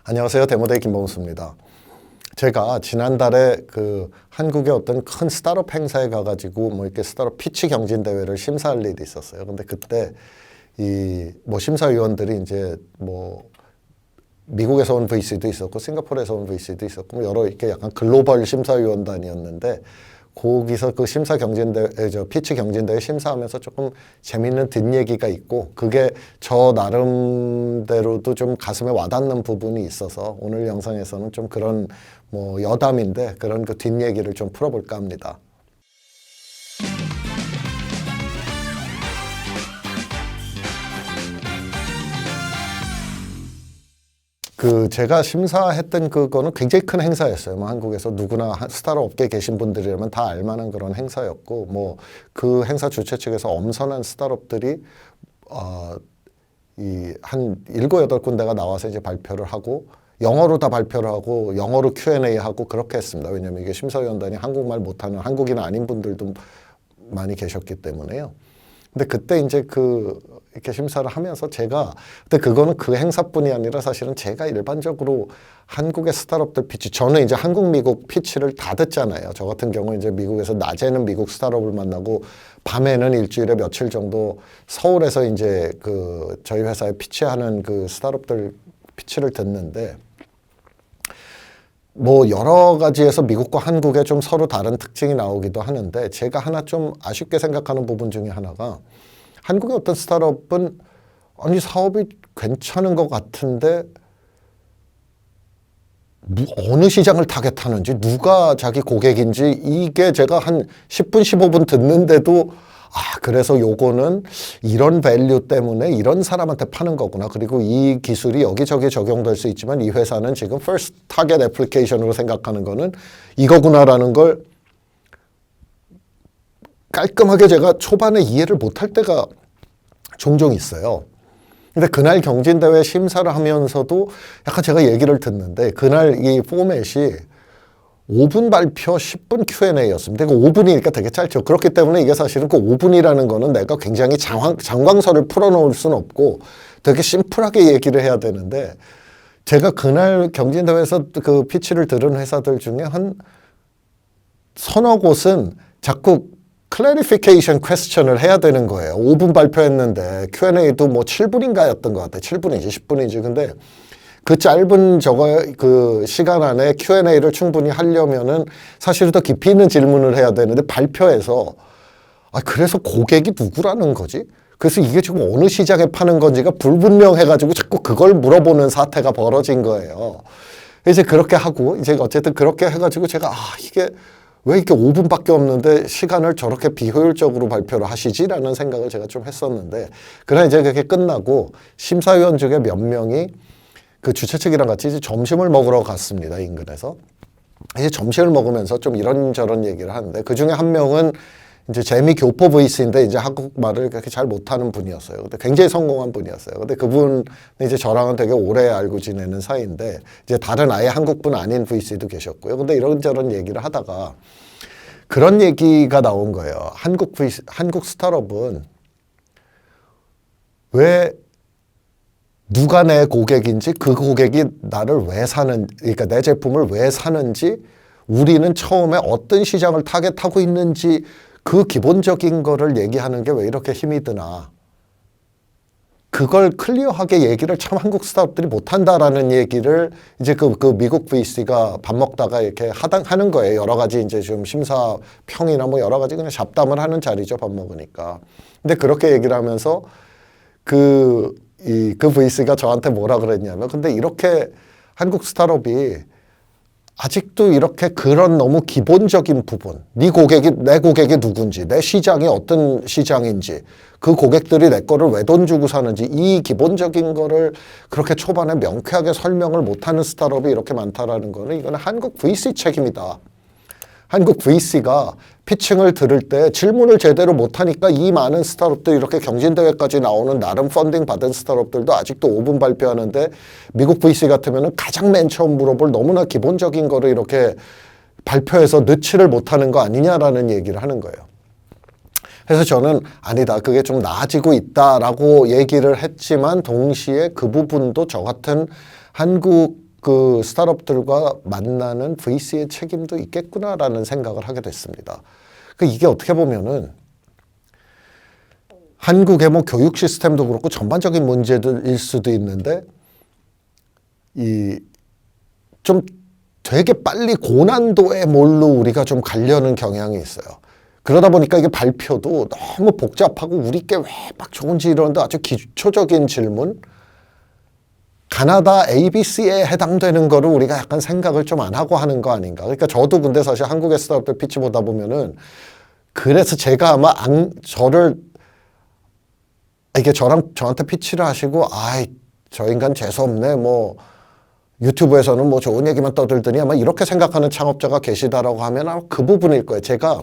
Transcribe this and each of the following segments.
안녕하세요. 데모데이 김범수입니다. 제가 지난달에 그 한국의 어떤 큰 스타트업 행사에 가가지고 뭐 이렇게 스타트업 피치 경진 대회를 심사할 일이 있었어요. 근데 그때 이 뭐 심사위원들이 이제 뭐 미국에서 온 VC도 있었고 싱가포르에서 온 VC도 있었고 뭐 여러 이렇게 약간 글로벌 심사위원단이었는데 거기서 그 심사 경진대회, 피치 경진대회 심사하면서 조금 재밌는 뒷얘기가 있고 그게 저 나름대로도 좀 가슴에 와닿는 부분이 있어서 오늘 영상에서는 좀 그런 뭐 여담인데 그런 그 뒷얘기를 좀 풀어볼까 합니다. 그 제가 심사했던 그거는 굉장히 큰 행사였어요. 뭐 한국에서 누구나 스타트업 업계에 계신 분들이라면 다 알만한 그런 행사였고 뭐 그 행사 주최 측에서 엄선한 스타트업들이 이 한 7, 8군데가 나와서 이제 발표를 하고 영어로 다 발표를 하고 영어로 Q&A 하고 그렇게 했습니다. 왜냐하면 이게 심사위원단이 한국말 못하는 한국인 아닌 분들도 많이 계셨기 때문에요. 근데 그때 이제 이렇게 심사를 하면서 제가 근데 그거는 그 행사뿐이 아니라 사실은 제가 일반적으로 한국의 스타트업들 피치 저는 이제 한국 미국 피치를 다 듣잖아요. 저 같은 경우 이제 미국에서 낮에는 미국 스타트업을 만나고 밤에는 일주일에 며칠 정도 서울에서 이제 저희 회사에 피치하는 그 스타트업들 피치를 듣는데 뭐 여러 가지에서 미국과 한국에 좀 서로 다른 특징이 나오기도 하는데 제가 하나 좀 아쉽게 생각하는 부분 중에 하나가 한국의 어떤 스타트업은 아니 사업이 괜찮은 것 같은데 어느 시장을 타겟하는지 누가 자기 고객인지 이게 제가 한 10분 15분 듣는데도 그래서 요거는 이런 밸류 때문에 이런 사람한테 파는 거구나. 그리고 이 기술이 여기저기 적용될 수 있지만 이 회사는 지금 first target application으로 생각하는 거는 이거구나라는 걸 깔끔하게 제가 초반에 이해를 못할 때가 종종 있어요. 근데 그날 경진대회 심사를 하면서도 약간 제가 얘기를 듣는데 그날 이 포맷이 5분 발표, 10분 Q&A였습니다. 이거 5분이니까 되게 짧죠. 그렇기 때문에 이게 사실은 그 5분이라는 거는 내가 굉장히 장광설을 풀어놓을 수는 없고 되게 심플하게 얘기를 해야 되는데 제가 그날 경진대회에서 그 피치를 들은 회사들 중에 한 서너 곳은 자꾸 clarification question을 해야 되는 거예요. 5분 발표했는데 Q&A도 뭐 7분인가였던 것 같아요. 7분인지 10분인지. 근데 그 짧은 그 시간 안에 Q&A를 충분히 하려면은 사실 더 깊이 있는 질문을 해야 되는데 발표에서 그래서 고객이 누구라는 거지? 그래서 이게 지금 어느 시장에 파는 건지가 불분명해가지고 자꾸 그걸 물어보는 사태가 벌어진 거예요. 이제 그렇게 하고 이제 어쨌든 그렇게 해가지고 제가 이게 왜 이렇게 5분밖에 없는데 시간을 저렇게 비효율적으로 발표를 하시지라는 생각을 제가 좀 했었는데 그러나 이제 그렇게 끝나고 심사위원 중에 몇 명이 그 주최 측이랑 같이 이제 점심을 먹으러 갔습니다. 인근에서. 이제 점심을 먹으면서 좀 이런저런 얘기를 하는데 그 중에 한 명은 이제 재미 교포 VC인데 이제 한국말을 그렇게 잘 못하는 분이었어요. 근데 굉장히 성공한 분이었어요. 근데 그분 이제 저랑은 되게 오래 알고 지내는 사이인데 이제 다른 아예 한국분 아닌 VC도 계셨고요. 근데 이런저런 얘기를 하다가 그런 얘기가 나온 거예요. 한국 스타트업은 왜 누가 내 고객인지 그 고객이 나를 왜 그러니까 내 제품을 왜 사는지 우리는 처음에 어떤 시장을 타겟하고 있는지 그 기본적인 거를 얘기하는 게 왜 이렇게 힘이 드나. 그걸 클리어하게 얘기를 참 한국 스타트업들이 못한다라는 얘기를 이제 그 미국 VC가 밥 먹다가 이렇게 하는 거예요. 여러 가지 이제 좀 심사평이나 뭐 여러 가지 그냥 잡담을 하는 자리죠. 밥 먹으니까. 근데 그렇게 얘기를 하면서 그 VC가 저한테 뭐라 그랬냐면 근데 이렇게 한국 스타트업이 아직도 이렇게 그런 너무 기본적인 부분 내 고객이 누군지 내 시장이 어떤 시장인지 그 고객들이 내 거를 왜 돈 주고 사는지 이 기본적인 거를 그렇게 초반에 명쾌하게 설명을 못하는 스타트업이 이렇게 많다라는 거는 이거는 한국 VC 책임이다. 한국 VC가 피칭을 들을 때 질문을 제대로 못하니까 이 많은 스타트업들 이렇게 경진대회까지 나오는 나름 펀딩 받은 스타트업들도 아직도 5분 발표하는데 미국 VC 같으면 가장 맨 처음 물어볼 너무나 기본적인 거를 이렇게 발표해서 넣지를 못하는 거 아니냐라는 얘기를 하는 거예요. 그래서 저는 아니다. 그게 좀 나아지고 있다라고 얘기를 했지만 동시에 그 부분도 저 같은 한국 그 스타트업들과 만나는 VC의 책임도 있겠구나라는 생각을 하게 됐습니다. 이게 어떻게 보면은 한국의 뭐 교육 시스템도 그렇고 전반적인 문제들일 수도 있는데 좀 되게 빨리 고난도의 몰로 우리가 좀 가려는 경향이 있어요. 그러다 보니까 이게 발표도 너무 복잡하고 우리께 왜 막 좋은지 이러는데 아주 기초적인 질문, 가나다 ABC에 해당되는 거를 우리가 약간 생각을 좀 안 하고 하는 거 아닌가. 그러니까 저도 근데 사실 한국의 스타트업들 피치 보다 보면은 그래서 제가 아마 이게 저한테 피치를 하시고 저 인간 재수없네 뭐 유튜브에서는 뭐 좋은 얘기만 떠들더니 아마 이렇게 생각하는 창업자가 계시다라고 하면 아마 그 부분일 거예요. 제가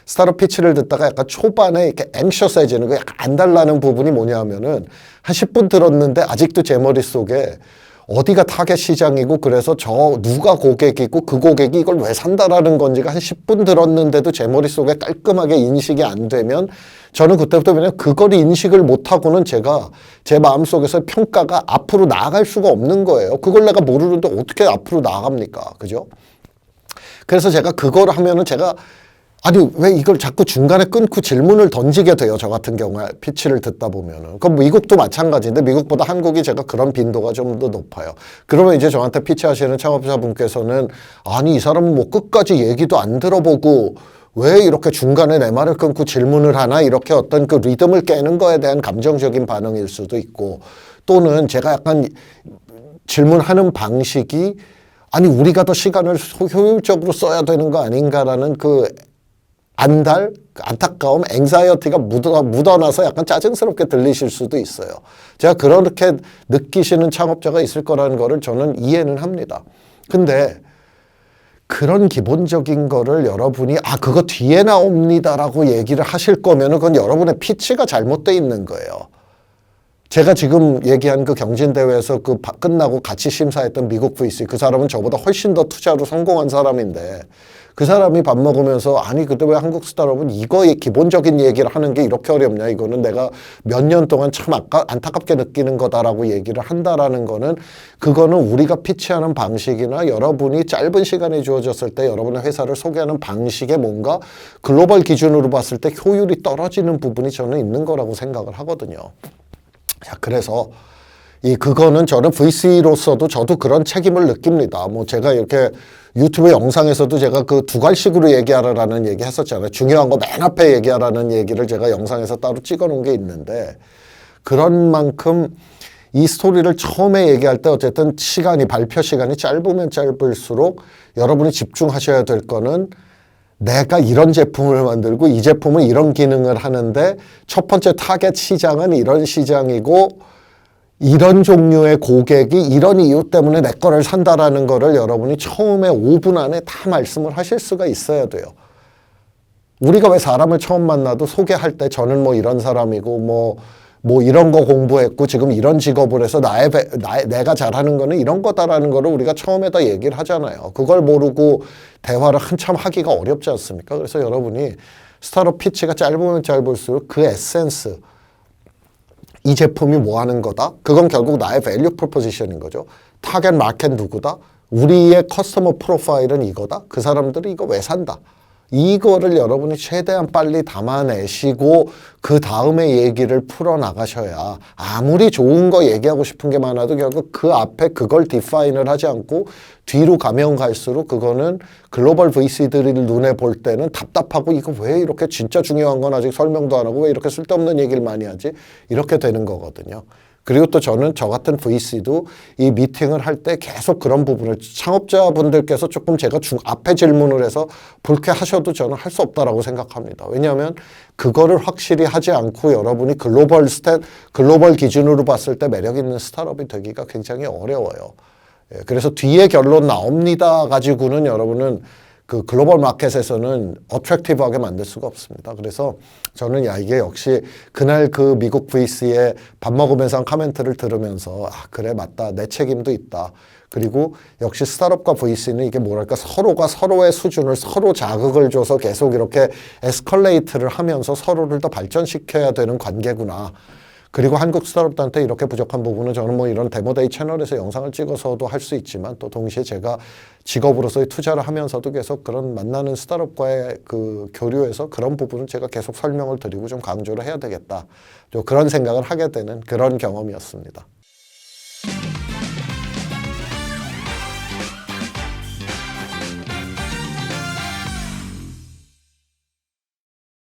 스타트업 피치를 듣다가 약간 초반에 이렇게 앵셔스해지는 거 약간 안달나는 부분이 뭐냐면은 한 10분 들었는데 아직도 제 머릿속에 어디가 타겟 시장이고 그래서 누가 고객이고 그 고객이 이걸 왜 산다라는 건지가 한 10분 들었는데도 제 머릿속에 깔끔하게 인식이 안 되면 저는 그때부터 그냥 그걸 인식을 못하고는 제가 제 마음속에서 평가가 앞으로 나아갈 수가 없는 거예요. 그걸 내가 모르는데 어떻게 앞으로 나아갑니까? 그죠? 그래서 제가 그걸 하면은 아니 왜 이걸 자꾸 중간에 끊고 질문을 던지게 돼요. 저 같은 경우에 피치를 듣다 보면은. 그럼 미국도 마찬가지인데 미국보다 한국이 제가 그런 빈도가 좀 더 높아요. 그러면 이제 저한테 피치하시는 창업자분께서는 아니 이 사람은 뭐 끝까지 얘기도 안 들어보고 왜 이렇게 중간에 내 말을 끊고 질문을 하나, 이렇게 어떤 그 리듬을 깨는 거에 대한 감정적인 반응일 수도 있고, 또는 제가 약간 질문하는 방식이 아니 우리가 더 시간을 효율적으로 써야 되는 거 아닌가라는 그 안타까움, 앵사이어티가 묻어나서 약간 짜증스럽게 들리실 수도 있어요. 제가 그렇게 느끼시는 창업자가 있을 거라는 거를 저는 이해는 합니다. 근데 그런 기본적인 거를 여러분이 그거 뒤에 나옵니다라고 얘기를 하실 거면은 그건 여러분의 피치가 잘못돼 있는 거예요. 제가 지금 얘기한 그 경진대회에서 끝나고 같이 심사했던 미국 VC, 그 사람은 저보다 훨씬 더 투자로 성공한 사람인데 그 사람이 밥 먹으면서 아니 그때 왜 한국 스타트업은 이거의 기본적인 얘기를 하는 게 이렇게 어렵냐, 이거는 내가 몇 년 동안 참 안타깝게 느끼는 거다라고 얘기를 한다라는 거는, 그거는 우리가 피치하는 방식이나 여러분이 짧은 시간이 주어졌을 때 여러분의 회사를 소개하는 방식에 뭔가 글로벌 기준으로 봤을 때 효율이 떨어지는 부분이 저는 있는 거라고 생각을 하거든요. 자, 그래서 그거는 저는 VC로서도 저도 그런 책임을 느낍니다. 뭐 제가 이렇게 유튜브 영상에서도 제가 그 두괄식으로 얘기하라는 얘기 했었잖아요. 중요한 거 맨 앞에 얘기하라는 얘기를 제가 영상에서 따로 찍어 놓은 게 있는데, 그런 만큼 이 스토리를 처음에 얘기할 때 어쨌든 발표 시간이 짧으면 짧을수록 여러분이 집중하셔야 될 거는 내가 이런 제품을 만들고 이 제품은 이런 기능을 하는데 첫 번째 타겟 시장은 이런 시장이고 이런 종류의 고객이 이런 이유 때문에 내 거를 산다라는 거를 여러분이 처음에 5분 안에 다 말씀을 하실 수가 있어야 돼요. 우리가 왜 사람을 처음 만나도 소개할 때 저는 뭐 이런 사람이고 뭐 이런 거 공부했고 지금 이런 직업을 해서 내가 잘하는 거는 이런 거다라는 거를 우리가 처음에다 얘기를 하잖아요. 그걸 모르고 대화를 한참 하기가 어렵지 않습니까? 그래서 여러분이 스타트업 피치가 짧으면 짧을수록 그 에센스, 이 제품이 뭐 하는 거다? 그건 결국 나의 밸류 프로포지션인 거죠. 타겟 마켓 누구다? 우리의 커스터머 프로파일은 이거다? 그 사람들이 이거 왜 산다? 이거를 여러분이 최대한 빨리 담아내시고 그 다음에 얘기를 풀어나가셔야, 아무리 좋은 거 얘기하고 싶은 게 많아도 결국 그 앞에 그걸 디파인을 하지 않고 뒤로 가면 갈수록 그거는 글로벌 VC들이 눈에 볼 때는 답답하고 이거 왜 이렇게 진짜 중요한 건 아직 설명도 안 하고 왜 이렇게 쓸데없는 얘기를 많이 하지? 이렇게 되는 거거든요. 그리고 또 저는 저 같은 VC도 이 미팅을 할 때 계속 그런 부분을, 창업자분들께서 조금 제가 앞에 질문을 해서 불쾌하셔도 저는 할 수 없다라고 생각합니다. 왜냐하면 그거를 확실히 하지 않고 여러분이 글로벌 기준으로 봤을 때 매력 있는 스타트업이 되기가 굉장히 어려워요. 그래서 뒤에 결론 나옵니다 가지고는 여러분은 그 글로벌 마켓에서는 어트랙티브하게 만들 수가 없습니다. 그래서 저는 이게 역시 그날 그 미국 VC의 밥 먹으면서 한 코멘트를 들으면서 그래 맞다, 내 책임도 있다. 그리고 역시 스타트업과 VC는 이게 뭐랄까, 서로가 서로의 수준을 서로 자극을 줘서 계속 이렇게 에스컬레이트를 하면서 서로를 더 발전시켜야 되는 관계구나. 그리고 한국 스타트업들한테 이렇게 부족한 부분은 저는 뭐 이런 데모데이 채널에서 영상을 찍어서도 할 수 있지만 또 동시에 제가 직업으로서의 투자를 하면서도 계속 그런 만나는 스타트업과의 그 교류에서 그런 부분은 제가 계속 설명을 드리고 좀 강조를 해야 되겠다. 또 그런 생각을 하게 되는 그런 경험이었습니다.